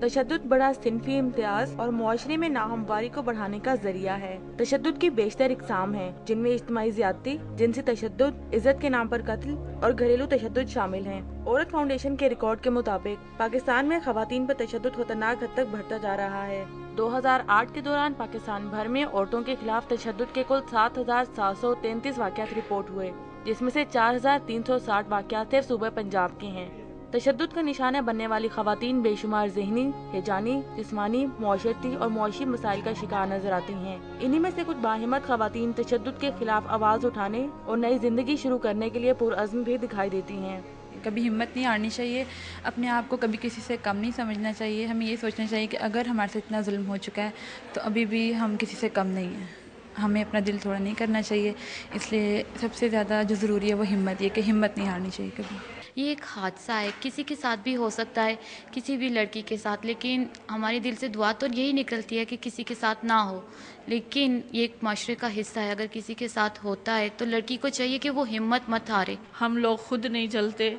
तशद्दुद बड़ा सिनफी इम्तियाज और मुआशरे में नाहमवारी को बढ़ाने का जरिया है। तशद्दुद की बेशतर इकसाम हैं, जिनमें इज्तिमाई ज़्यादती, जिनसी तशद्दुद, इज्जत के नाम पर कत्ल और घरेलू तशद्दुद शामिल हैं। औरत फाउंडेशन के रिकॉर्ड के मुताबिक पाकिस्तान में खवातीन पर तशद्दुद खतरनाक हद तक बढ़ता जा रहा है। 2008 के दौरान पाकिस्तान भर में औरतों के खिलाफ तशद्दुद के कुल 7,733 वाक़यात रिपोर्ट हुए, जिसमें से 4,360 वाक़यात सिर्फ सूबे पंजाब के हैं। तशद्दुद का निशाना बनने वाली खवातीन बेशुमार ज़हनी, हिजानी, जिस्मानी, मुआशरती और मुआशी मसाइल का शिकार नजर आती हैं। इन्हीं में से कुछ बाहिम्मत खवातीन तशद्दुद के खिलाफ आवाज़ उठाने और नई जिंदगी शुरू करने के लिए पुरअज़्म भी दिखाई देती हैं। कभी हिम्मत नहीं हारनी चाहिए, अपने आप को कभी किसी से कम नहीं समझना चाहिए। हमें ये सोचना चाहिए कि अगर हमारे से इतना जुल्म हो चुका है तो अभी भी हम किसी से कम नहीं हैं। हमें अपना दिल थोड़ा नहीं करना चाहिए। इसलिए सबसे ज़्यादा जो ज़रूरी है वो हिम्मत, ये कि हिम्मत नहीं हारनी चाहिए कभी। ये एक हादसा है, किसी के साथ भी हो सकता है, किसी भी लड़की के साथ, लेकिन हमारे दिल से दुआ तो यही निकलती है कि किसी के साथ ना हो। लेकिन ये एक माशरे का हिस्सा है, अगर किसी के साथ होता है तो लड़की को चाहिए कि वो हिम्मत मत हारे। हम लोग खुद नहीं जलते,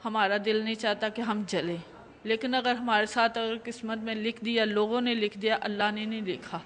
हमारा दिल नहीं चाहता कि हम जलें, लेकिन अगर हमारे साथ अगर किस्मत में लिख दिया, लोगों ने लिख दिया, अल्लाह ने नहीं लिखा,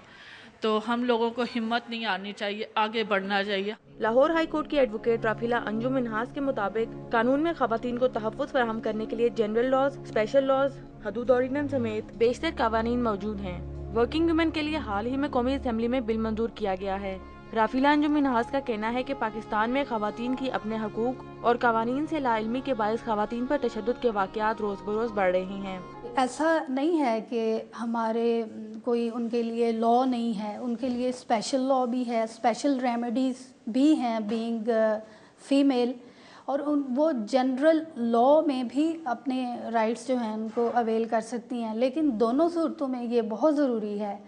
तो हम लोगों को हिम्मत नहीं आनी चाहिए, आगे बढ़ना चाहिए। लाहौर हाई कोर्ट की एडवोकेट राफिला अंजुम मिन्हास के मुताबिक कानून में खवातीन को तहफ़्फ़ुज़ फराहम करने के लिए जनरल लॉज, स्पेशल लॉज, हदूद ऑर्डिनेंस समेत बेशतर कानून मौजूद हैं। वर्किंग वुमेन के लिए हाल ही में कौमी असेंबली में बिल मंजूर किया गया है। राफिला अंजुम मिन्हास का कहना है कि पाकिस्तान में खवातीन की अपने हकूक और कवानीन से लाइल्मी के बायस खवातीन पर तशद्दुद के वाक़यात रोज़ बरोज़ बढ़ रहे हैं। ऐसा नहीं है कि हमारे कोई उनके लिए लॉ नहीं है, उनके लिए स्पेशल लॉ भी है, स्पेशल रेमेडीज़ भी हैं बीइंग फीमेल, और वो जनरल लॉ में भी अपने राइट्स जो हैं उनको अवेल कर सकती हैं। लेकिन दोनों सूरतों में ये बहुत ज़रूरी है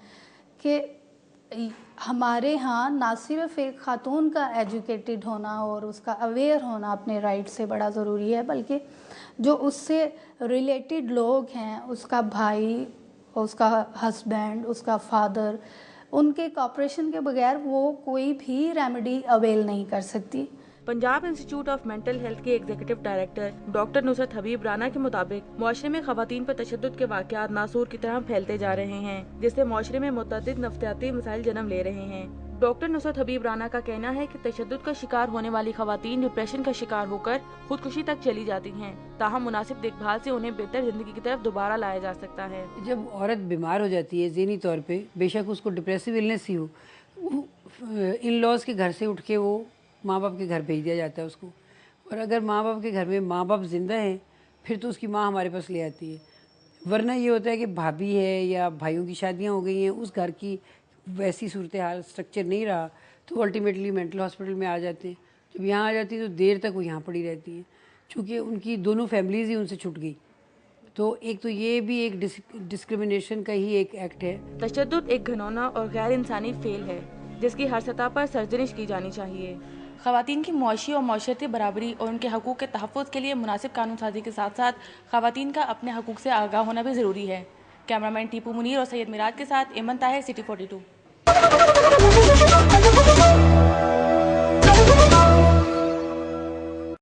कि हमारे यहाँ ना सिर्फ एक ख़ातून का एजुकेटेड होना और उसका अवेयर होना अपने राइट से बड़ा ज़रूरी है, बल्कि जो उससे रिलेटेड लोग हैं, उसका भाई, उसका हस्बैंड, उसका फादर, उनके कॉपरेशन के बगैर वो कोई भी रेमेडी अवेल नहीं कर सकती। Punjab institute of mental health के एग्जीक्यूटिव डायरेक्टर डॉक्टर नुसरत हबीब राना के मुताबिक मुआशरे में खवातीन पर तशद्दुद के वाक़यात नासूर की तरह फैलते जा रहे हैं, जिससे मुआशरे में मुतअद्दिद नफ्सियाती मसाइल जन्म ले रहे हैं। डॉक्टर नुसरत हबीब राना का कहना है कि तशद्दुद का शिकार होने वाली खवातीन डिप्रेशन का शिकार होकर खुदकुशी तक चली जाती हैं, ताहम मुनासिब देखभाल से उन्हें बेहतर जिंदगी की तरफ दोबारा लाया जा सकता है। जब औरत बीमार हो जाती है ज़हनी तौर पे, बेशक उसको डिप्रेसिव इलनेस ही हो, इन लॉज के घर से उठ के वो माँ बाप के घर भेज दिया जाता है उसको। और अगर माँ बाप के घर में माँ बाप ज़िंदा हैं फिर तो उसकी माँ हमारे पास ले आती है, वरना ये होता है कि भाभी है या भाइयों की शादियाँ हो गई हैं, उस घर की वैसी सूरत हाल स्ट्रक्चर नहीं रहा तो अल्टीमेटली मेंटल हॉस्पिटल में आ जाते हैं। जब यहाँ आ जाती है तो देर तक वो यहाँ पड़ी रहती हैं, चूँकि उनकी दोनों फैमिलीज़ ही उनसे छूट गई। तो एक तो ये भी एक डिस्क्रिमिनेशन का ही एक एक्ट है। तशद्दुद एक घिनौना और गैर इंसानी फेल है जिसकी हर सतह पर सर्जनिश की जानी चाहिए। खवातीन की मुआशी और माशरती बराबरी और उनके हकूक़ के तहफ़्फ़ुज़ के लिए मुनासिब कानून साजी के साथ साथ खवातीन का अपने हकूक़ से आगाह होना भी ज़रूरी है। कैमरामैन टीपू मुनीर और सैयद मिराज के साथ इमन ताहिर, सिटी 42।